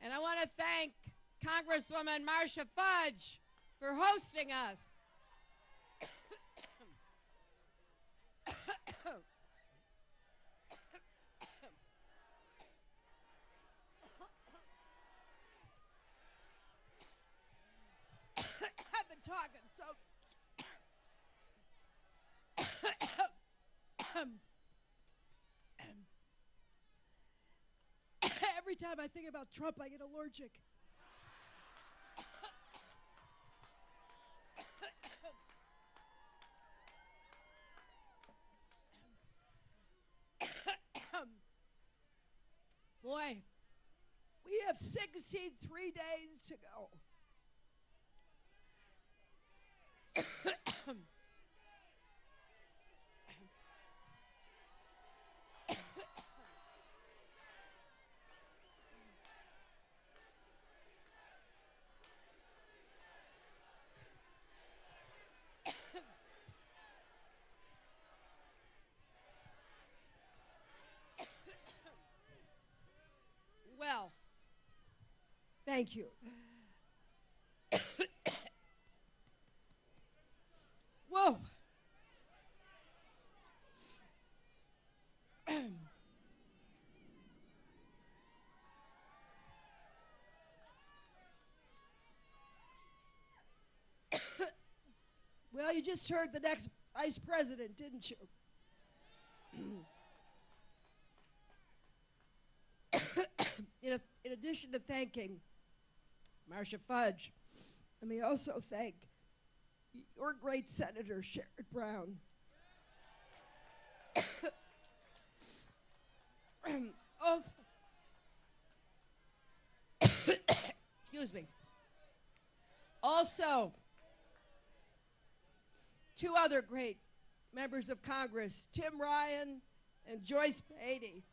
And I want to thank Congresswoman Marcia Fudge for hosting us. I've been talking so. Every time I think about Trump, I get allergic. Boy, we have 63 days to go. Well, thank you. Whoa. Well, you just heard the next vice president, didn't you? In addition to thanking Marcia Fudge, let me also thank your great Senator Sherrod Brown. Also, excuse me. Also, two other great members of Congress, Tim Ryan and Joyce Beatty.